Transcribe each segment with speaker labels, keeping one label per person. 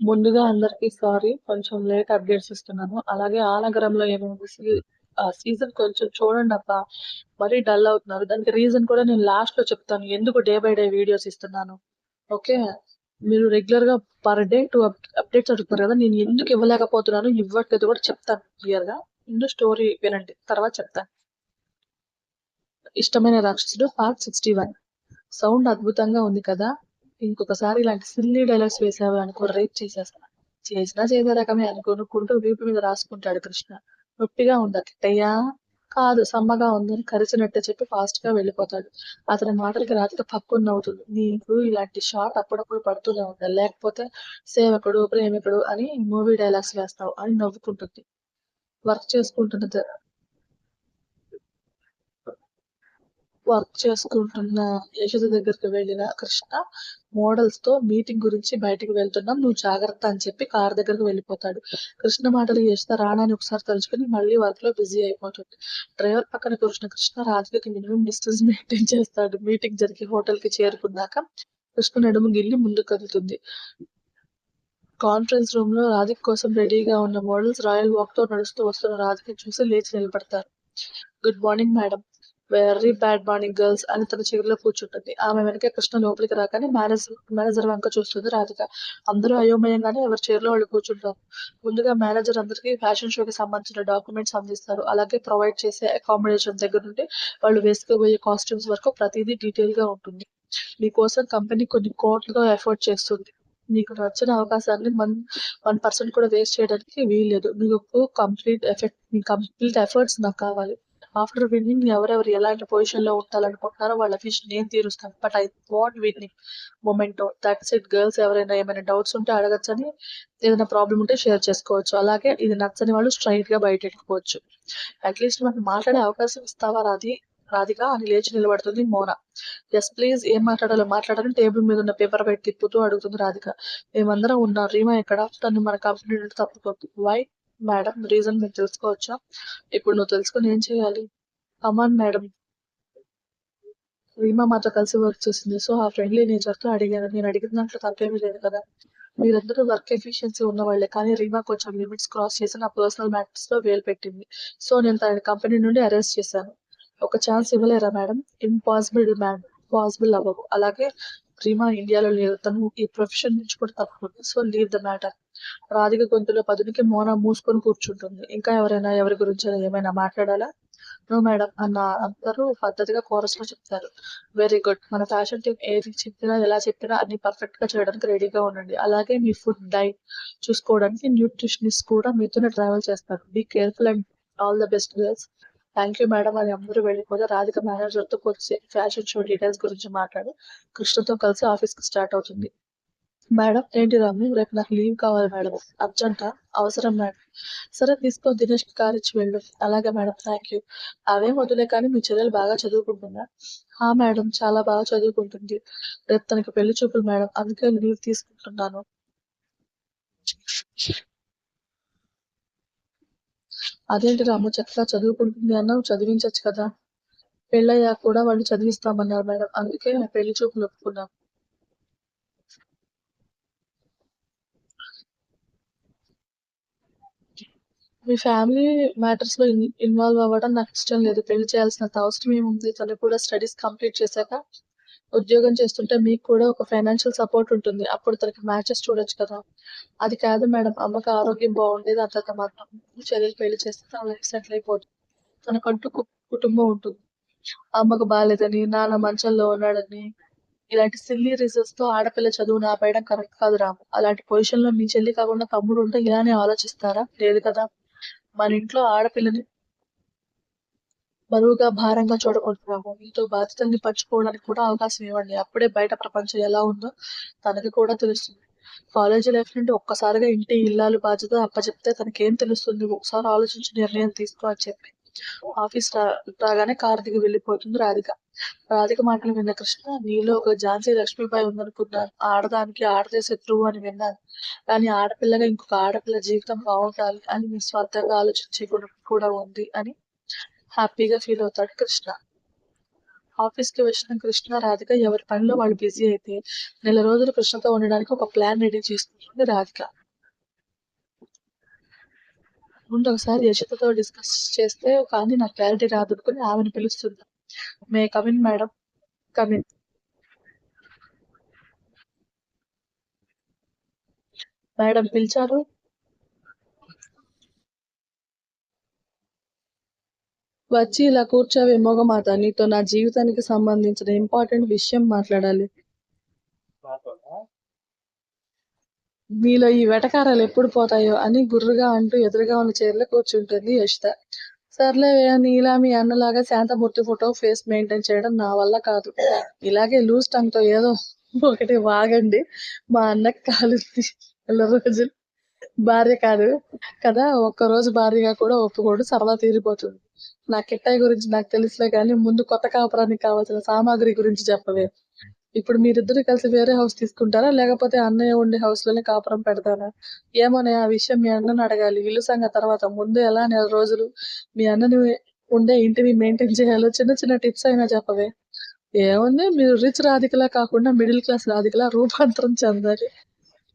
Speaker 1: ముందుగా అందరికీ సారీ. కొంచెం లేట్ అప్డేట్స్ ఇస్తున్నాను. అలాగే ఆ నగరంలో ఏమైంది సీజన్ కొంచెం చూడండబ్బా! మరీ డల్ అవుతున్నారు. దానికి రీజన్ కూడా నేను లాస్ట్‌లో చెప్తాను. ఎందుకు డే బై డే వీడియోస్ ఇస్తున్నాను. ఓకే. మీరు రెగ్యులర్‌గా పర్ డే 2 అప్డేట్స్ అడుగుతున్నారు కదా! నేను ఎందుకు ఇవ్వలేకపోతున్నానో, ఇవ్వట్లేదో కూడా చెప్తాను క్లియర్‌గా. ముందు స్టోరీ వినండి. తర్వాత చెప్తాను. ఇష్టమైన రాక్షసుడు పార్ట్ 61. సౌండ్ అద్భుతంగా ఉంది కదా! ఇంకొకసారి ఇలాంటి సిల్లీ డైలాగ్స్ వేసావు అనుకో రేప్ చేసేస్తా. చేసినా చేసే రకమే అనుకో నొక్కుంటూ వీపు మీద రాసుకుంటాడు కృష్ణ. నొప్పిగా ఉందా కిట్టయ్యా? కాదు సమ్మగా ఉందని కరిచినట్టే చెప్పి ఫాస్ట్ గా వెళ్ళిపోతాడు. అతని మాటలకి రాధిక పక్కున నవ్వుతుంది. నీకు ఇలాంటి షాట్ అప్పుడప్పుడు పడుతూనే ఉండాలి. లేకపోతే సేవకుడు, ప్రేమికుడు అని మూవీ డైలాగ్స్ వేస్తావు అని నవ్వుకుంటుంది. వర్క్ చేసుకుంటున్నది వర్క్ చేసుకుంటున్న యశోద దగ్గరికి వెళ్ళిన కృష్ణ మోడల్స్ తో మీటింగ్ గురించి బయటికి వెళ్తున్నాం నువ్వు జాగ్రత్త అని చెప్పి కార్ దగ్గరకు వెళ్ళిపోతాడు. కృష్ణ మాటలు యశోద రాణాని ఒకసారి తలుచుకుని మళ్ళీ వర్క్ లో బిజీ అయిపోతుంది. డ్రైవర్ పక్కన కూర్చున్న కృష్ణ రాధికకి మినిమం డిస్టెన్స్ మెయింటైన్ చేస్తాడు. మీటింగ్ జరిగి హోటల్ కి చేరుకున్నాక కృష్ణ నడుము గిల్లి ముందుకు కదులుతుంది. కాన్ఫరెన్స్ రూమ్ లో రాధిక కోసం రెడీగా ఉన్న మోడల్స్ రాయల్ వాక్ తో నడుస్తూ వస్తున్న రాధికని చూసి లేచి నిలబడతారు. Good morning madam. Very bad morning girls అని తన చైర్లో కూర్చుంటుంది. ఆమె వెనకే కృష్ణ లోపలికి రాగానే మేనేజర్ వంక చూస్తుంది రాధిక. అందరూ అయోమయంగానే ఎవరి చైర్లో వాళ్ళు కూర్చుంటారు. ముందుగా మేనేజర్ అందరికీ ఫ్యాషన్ షోకి సంబంధించిన డాక్యుమెంట్స్ అందిస్తారు. అలాగే ప్రొవైడ్ చేసే అకామిడేషన్ దగ్గర నుండి వాళ్ళు వేసుకోబోయే కాస్ట్యూమ్స్ వరకు ప్రతిదీ డీటెయిల్ గా ఉంటుంది. మీకోసం కంపెనీ కొన్ని కోట్లుగా ఎఫర్ట్ చేస్తుంది. మీకు నచ్చిన అవకాశాన్ని 1% కూడా వేస్ట్ చేయడానికి వీల్లేదు. మీకు మీ కంప్లీట్ ఎఫర్ట్స్ నాకు కావాలి. ఆఫ్టర్ విన్నింగ్ ఎవరెవరు ఎలాంటి పొజిషన్ లో ఉండాలనుకుంటున్నారో వాళ్ళ విష్ నేను తీరుస్తాను. But I want winning memento. That's it girls. ఎవరైనా ఏమైనా డౌట్స్ ఉంటే అడగచ్చని, ఏదైనా ప్రాబ్లం ఉంటే షేర్ చేసుకోవచ్చు. అలాగే ఇది నచ్చని వాళ్ళు స్ట్రైట్ గా బయట వెళ్ళిపోవచ్చు. అట్లీస్ట్ మనకు మాట్లాడే అవకాశం ఇస్తావా రాధిక అని లేచి నిలబడుతుంది మోన. ఎస్ ప్లీజ్ ఏం మాట్లాడాలో మాట్లాడాలని టేబుల్ మీద ఉన్న పేపర్ పై తిప్పుతూ అడుగుతుంది రాధిక. మేమందరం ఉన్నాం. రీమా ఎక్కడ? తను మన కంపెనీ నుండి తప్పుకోద్దు. Why madam? రీజన్ మీరు తెలుసుకోవచ్చా? ఇప్పుడు నువ్వు తెలుసుకుని ఏం చేయాలి? Come on madam. రీమా మాతో కలిసి వర్క్ చేసింది. సో ఆ ఫ్రెండ్లీ నేచర్ తో అడిగాను. నేను అడిగిన దాంట్లో తప్పేమీ లేదు కదా! మీరందరూ వర్క్ ఎఫిషియన్సీ ఉన్నవాళ్లే. కానీ రీమా కొంచెం లిమిట్స్ క్రాస్ చేసి నా పర్సనల్ మ్యాటర్స్ లో వేలు పెట్టింది. సో నేను తనని కంపెనీ నుండి అరెస్ట్ చేశాను. ఒక ఛాన్స్ ఇవ్వలేరా మేడం? Impossible ma'am. పాసిబుల్ అవ్వవు. అలాగే రీమా ఇండియాలో లేదు. తను ఈ ప్రొఫెషన్ నుంచి కూడా తప్పుకుంది. So leave the matter. Radhika గొంతులో పదునికి మోన మూసుకొని కూర్చుంటుంది. ఇంకా ఎవరైనా ఎవరి గురించి ఏమైనా మాట్లాడాలా? నో మేడం అన్న అందరూ పద్ధతిగా కోరస్ లో చెప్తారు. Very good. మన ఫ్యాషన్ టీమ్ ఏది చెప్పినా ఎలా చెప్పినా అన్ని పర్ఫెక్ట్ గా చేయడానికి రెడీగా ఉండండి. అలాగే మీ ఫుడ్ డైట్ చూసుకోవడానికి న్యూట్రిషనిస్ట్ కూడా మీతోనే ట్రావెల్ చేస్తారు. Be careful and all the best girls. Thank you madam అని అందరూ వెళ్ళిపోతే రాధిక మేనేజర్ తో కొద్దిసేపు ఫ్యాషన్ షో డీటెయిల్స్ గురించి మాట్లాడి కృష్ణతో కలిసి ఆఫీస్ కి స్టార్ట్ అవుతుంది. మేడం ఏంటి రాము రేపు నాకు లీవ్ కావాలి మేడం. అర్జెంటా? అవసరం మేడం. సరే తీసుకో దినేష్ కి కార్ ఇచ్చి వెళ్ళు. అలాగే మేడం థ్యాంక్ యూ. అవేం వదిలే కానీ మీ చెల్లెలు బాగా చదువుకుంటుందా? హా మేడం చాలా బాగా చదువుకుంటుంది. రేపు తనకి పెళ్లి చూపులు మేడం. అందుకే లీవ్ తీసుకుంటున్నాను. అదేంటి రాము చక్కగా చదువుకుంటుంది అన్నావు చదివించచ్చు కదా? పెళ్ళయ్యాక కూడా వాళ్ళు చదివిస్తామన్నారు మేడం. అందుకే పెళ్లి చూపులు ఒప్పుకున్నాం. మీ ఫ్యామిలీ మ్యాటర్స్ లో ఇన్వాల్వ్ అవ్వడం నాకు ఇష్టం లేదు. పెళ్లి చేయాల్సినంత అవసరం ఏముంది? తను కూడా స్టడీస్ కంప్లీట్ చేశాక ఉద్యోగం చేస్తుంటే మీకు కూడా ఒక ఫైనాన్షియల్ సపోర్ట్ ఉంటుంది. అప్పుడు తనకి మ్యాచెస్ చూడొచ్చు కదా! అది కాదు మేడం. అమ్మకి ఆరోగ్యం బాగుండేది అంతంత మాత్రం. చెల్లెలు పెళ్లి చేస్తే తన లైఫ్ సెటిల్ అయిపోతుంది. తనకంటూ కుటుంబం ఉంటుంది. అమ్మకు బాలేదని, నాన్న మంచంలో ఉన్నాడని ఇలాంటి సిల్లీ రీజన్స్ తో ఆడపిల్ల చదువుని ఆపేయడం కరెక్ట్ కాదు రాము. అలాంటి పొజిషన్ లో మీ చెల్లి కాకుండా తమ్ముడు ఉంటే ఇలానే ఆలోచిస్తారా? లేదు కదా! మన ఇంట్లో ఆడపిల్లని బరువుగా, భారంగా చూడకూడదు. మీతో బాధ్యతల్ని పంచుకోవడానికి కూడా అవకాశం ఇవ్వండి. అప్పుడే బయట ప్రపంచం ఎలా ఉందో తనకి కూడా తెలుస్తుంది. కాలేజీ లైఫ్ నుండి ఒక్కసారిగా ఇంటి ఇల్లాలు బాధ్యత అప్పచెప్తే తనకేం తెలుస్తుంది? ఒకసారి ఆలోచించి నిర్ణయం తీసుకో అని చెప్పి ఆఫీస్ రాగానే కారు దిగి వెళ్ళిపోతుంది రాధిక. రాధిక మాటలు విన్న కృష్ణ నీలో ఒక ఝాన్సీ లక్ష్మీబాయి ఉందనుకున్నాను. ఆడదానికి ఆడదే శత్రువు అని విన్నాను. కానీ ఆడపిల్లగా ఇంకొక ఆడపిల్ల జీవితం బాగుండాలి అని నిస్వార్థంగా ఆలోచించే గుణం కూడా ఉంది అని హ్యాపీగా ఫీల్ అవుతాడు కృష్ణ. ఆఫీస్‌కి వచ్చిన కృష్ణ, రాధిక ఎవరి పనిలో వాళ్ళు బిజీ అయితే, నెల రోజులు కృష్ణతో ఉండడానికి ఒక ప్లాన్ రెడీ చేసుకుంటుంది రాధిక. ముందు ఒకసారి యశితతో డిస్కస్ చేస్తే కానీ నాకు క్లారిటీ రాదనుకుని ఆమెను పిలుస్తుంది. May come in madam. Come in. Madam పిలిచారు. వచ్చి ఇలా కూర్చోవే మొగమాత, నీతో నా జీవితానికి సంబంధించిన ఇంపార్టెంట్ విషయం మాట్లాడాలి. మీలో ఈ వెటకారాలు ఎప్పుడు పోతాయో అని గుర్రుగా అంటూ ఎదురుగా ఉన్న చైర్లో కూర్చుంటుంది యశిత. సర్లేవే, నీలా మీ అన్నలాగా శాంతమూర్తి ఫోటో ఫేస్ మెయింటైన్ చేయడం నా వల్ల కాదు. ఇలాగే లూజ్ టంగ్తో ఏదో ఒకటి వాగండి. మా అన్నకి కాలుద్ది. నెల రోజులు భార్య కాదు కదా, ఒక్కరోజు భార్యగా కూడా ఒప్పుకోడు, సరదా తీరిపోతుంది. నా కిట్టాయి గురించి నాకు తెలుసులే కానీ ముందు కొత్త కాపురానికి కావాల్సిన సామాగ్రి గురించి చెప్పవే. ఇప్పుడు మీరిద్దరు కలిసి వేరే హౌస్ తీసుకుంటారా, లేకపోతే అన్నయ్య ఉండే హౌస్ లోనే కాపురం పెడతారా? ఏమోనే, ఆ విషయం మీ అన్నని అడగాలి. ఇల్లు సంగతి తర్వాత, ముందు ఎలా నెల రోజులు మీ అన్నని ఉండే ఇంటిని మెయింటైన్ చేయాలో చిన్న చిన్న టిప్స్ అయినా చెప్పవే. ఏముంది, మీరు రిచ్ రాధికలా కాకుండా మిడిల్ క్లాస్ రాధికలా రూపాంతరం చెందాలి.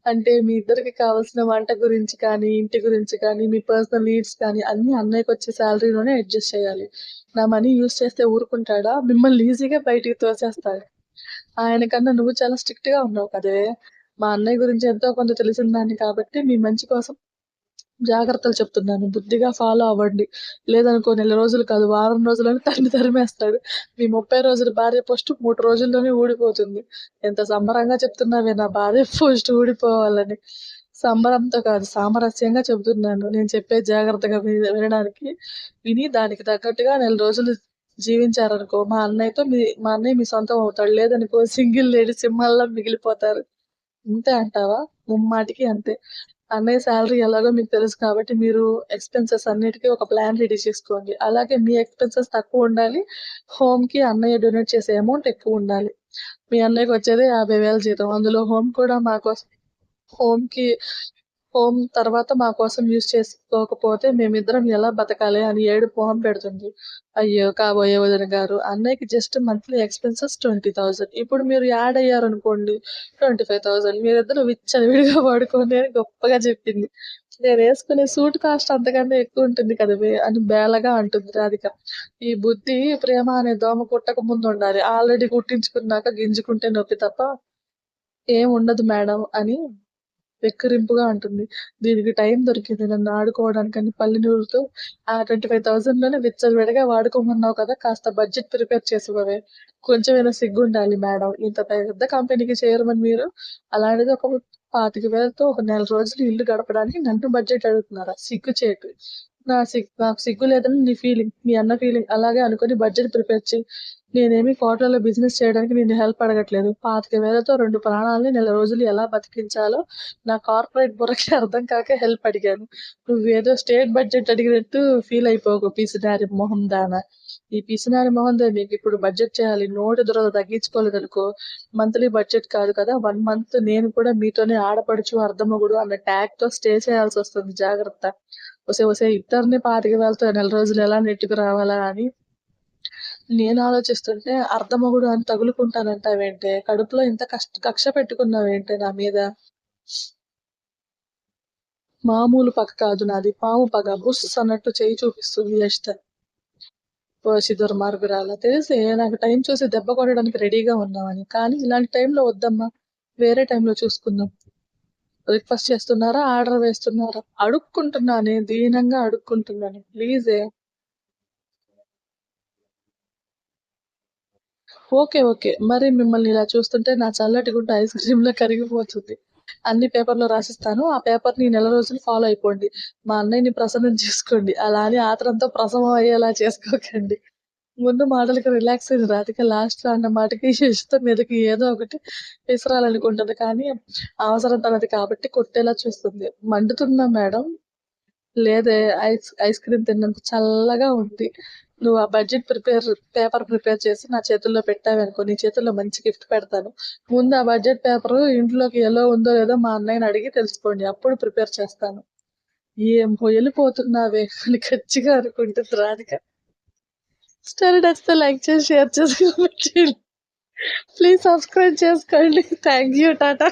Speaker 1: అంటే మీ ఇద్దరికి కావాల్సిన వంట గురించి కానీ, ఇంటి గురించి కానీ, మీ పర్సనల్ నీడ్స్ కానీ అన్నీ అన్నయ్యకొచ్చే శాలరీలోనే అడ్జస్ట్ చేయాలి. నా మనీ యూజ్ చేస్తే ఊరుకుంటాడా? మిమ్మల్ని ఈజీగా బయటికి తోసేస్తాడు. ఆయన కన్నా నువ్వు చాలా స్ట్రిక్ట్ గా ఉన్నావు కదే. మా అన్నయ్య గురించి ఎంతో కొంత తెలిసిన దాన్ని కాబట్టి మీ మంచి కోసం జాగ్రత్తలు చెప్తున్నాను. బుద్ధిగా ఫాలో అవ్వండి. లేదనుకో నెల రోజులు కాదు, వారం రోజుల్లోనే తరిమేస్తాడు. మీ 30 రోజుల భార్య పోస్ట్ 3 రోజుల్లోనే ఊడిపోతుంది. ఎంత సంబరంగా చెప్తున్నావే నా భార్య పోస్ట్ ఊడిపోవాలని. సంబరంతో కాదు, సామరస్యంగా చెబుతున్నాను. నేను చెప్పేది జాగ్రత్తగా వినడానికి విని దానికి తగ్గట్టుగా నెల రోజులు జీవించారనుకో, మా అన్నయ్య మీ సొంతం అవుతాడు. లేదనుకో సింగిల్ లేడీ సింహాల్లా మిగిలిపోతారు. అంతే అంటావా? ముమ్మాటికి అంతే. అన్నయ్య శాలరీ ఎలాగో మీకు తెలుసు కాబట్టి మీరు ఎక్స్‌పెన్సెస్ అన్నిటికి ఒక ప్లాన్ రెడీ చేసుకోండి. అలాగే మీ ఎక్స్‌పెన్సెస్ తక్కువ ఉండాలి. హోమ్‌కి అన్నయ్య డొనేట్ చేసే అమౌంట్ ఎక్కువ ఉండాలి. మీ అన్నయ్యకి వచ్చేదే 50,000 జీతం. అందులో హోమ్ కూడా మా కోసం హోమ్‌కి హోమ్ తర్వాత మా కోసం యూజ్ చేసుకోకపోతే మేమిద్దరం ఎలా బతకాలి అని ఏడుపు మొహం పెడుతుంది. అయ్యో! కాబోయే వదిన గారు, అన్నయ్యకి జస్ట్ మంత్లీ ఎక్స్‌పెన్సెస్ 20,000. ఇప్పుడు మీరు యాడ్ అయ్యారనుకోండి 25,000. మీరిద్దరూ విచ్చలవిడిగా వాడుకోండి అని గొప్పగా చెప్పింది. నేనేసుకునే సూట్ కాస్ట్ అంతకన్నా ఎక్కువ ఉంటుంది కదవే అని బేలగా అంటుంది రాధిక. ఈ బుద్ధి ప్రేమ అనే దోమ కుట్టక ముందు ఉండాలి. ఆల్రెడీ కుట్టించుకున్నాక గింజుకుంటే నొప్పి తప్ప ఏం ఉండదు మేడం అని వెక్కిరింపుగా అంటుంది. దీనికి టైం దొరికింది నన్ను ఆడుకోవడానికని పళ్ళి నూరుతూ, ఆ 25,000లోనే విచ్చలవిడిగా వాడుకోమన్నావు కదా, కాస్త బడ్జెట్ ప్రిపేర్ చేసుకోవే. కొంచెమైనా సిగ్గుండాలి మేడం. ఇంత పెద్ద కంపెనీకి చైర్మన్ మీరు. అలాంటిది ఒక 25,000తో ఒక నెల రోజులు ఇల్లు గడపడానికి నన్ను బడ్జెట్ అడుగుతున్నారా? సిగ్గుచేటు. నాకు సిగ్గు లేదని నీ ఫీలింగ్. మీ అన్న ఫీలింగ్. అలాగే అనుకుని బడ్జెట్ ప్రిపేర్ చెయ్యి. నేనేమి క్వార్టర్‌లో బిజినెస్ చేయడానికి నిన్ను హెల్ప్ అడగట్లేదు. 25,000తో 2 ప్రాణాల్ని నెల రోజులు ఎలా బతికించాలో నా కార్పొరేట్ బుర్రకి అర్థం కాక హెల్ప్ అడిగాను. నువ్వేదో స్టేట్ బడ్జెట్ అడిగినట్టు ఫీల్ అయిపోకు పిసినారి మొహం దాన. ఈ పిసినారి మొహందే నీకిప్పుడు బడ్జెట్ చేయాలి. నోటి దురద తగ్గించుకోలేదనుకో, మంత్లీ బడ్జెట్ కాదు కదా, 1 మంత్ నేను కూడా మీతోనే ఆడపడుచు, అర్ధమొగుడు అన్న ట్యాగ్‌తో స్టే చేయాల్సొస్తుంది. జాగ్రత్త. ఒసేయ్ ఇద్దరిని 25,000తో నెల రోజులు ఎలా నెట్టుకు రావాలా అని నేను ఆలోచిస్తుంటే, అర్ధమొగుడు అని తగులుకుంటానంటావేంటే? కడుపులో ఇంత కక్ష పెట్టుకున్నావేంటే నా మీద? మామూలు పగ కాదు నాది, పాము పగ. బుస్ అన్నట్టు చెయ్యి చూపిస్తుంది యషిత. ఓసి దుర్మార్గురాలా! తెలిసే నాకు టైం చూసి దెబ్బ కొట్టడానికి రెడీగా ఉన్నావని. కానీ ఇలాంటి టైంలో వద్దమ్మా. వేరే టైంలో చూసుకుందాం. రిక్వెస్ట్ చేస్తున్నారా? ఆర్డర్ వేస్తున్నారా? అడుక్కుంటున్నానే, దీనంగా అడుక్కుంటున్నాను. ప్లీజే. ఓకే. మరి మిమ్మల్ని ఇలా చూస్తుంటే నా చల్లటి గుండె ఐస్ క్రీమ్‌లా కరిగిపోతుంది. అన్ని పేపర్‌లో రాసిస్తాను. ఆ పేపర్‌ని ఈ నెల రోజులు ఫాలో అయిపోండి. మా అన్నయ్యని ప్రసన్నం చేసుకోండి. అలా అని ఆత్రంతో ప్రసవం అయ్యేలా చేసుకోకండి. ముందు మాటలకి రిలాక్స్ అయింది రాధిక. లాస్ట్‌లో అన్న మాటకి ఇష్టం మీదకి ఏదో ఒకటి విసరాలనుకుంటది. కానీ అవసరం తనది కాబట్టి కొట్టేలా చూస్తుంది. మండుతుందా మేడం? లేదే, ఐస్ క్రీమ్ తిన్నంత చల్లగా ఉంది. నువ్వు ఆ పేపర్ ప్రిపేర్ చేసి నా చేతుల్లో పెట్టావనుకో, నీ చేతుల్లో మంచి గిఫ్ట్ పెడతాను. ముందు ఆ బడ్జెట్ పేపరు ఇంట్లోకి ఎలో ఉందో లేదో మా అన్నయ్యని అడిగి తెలుసుకోండి. అప్పుడు ప్రిపేర్ చేస్తాను. ఏం ఎళ్ళిపోతున్నావే అని గట్టిగా అనుకుంటుంది రాధిక. స్టోరీ నచ్చితే లైక్ చేసి, షేర్ చేసి, కామెంట్ చేయండి. ప్లీజ్ సబ్స్క్రైబ్ చేసుకోండి. Thank you. టాటా.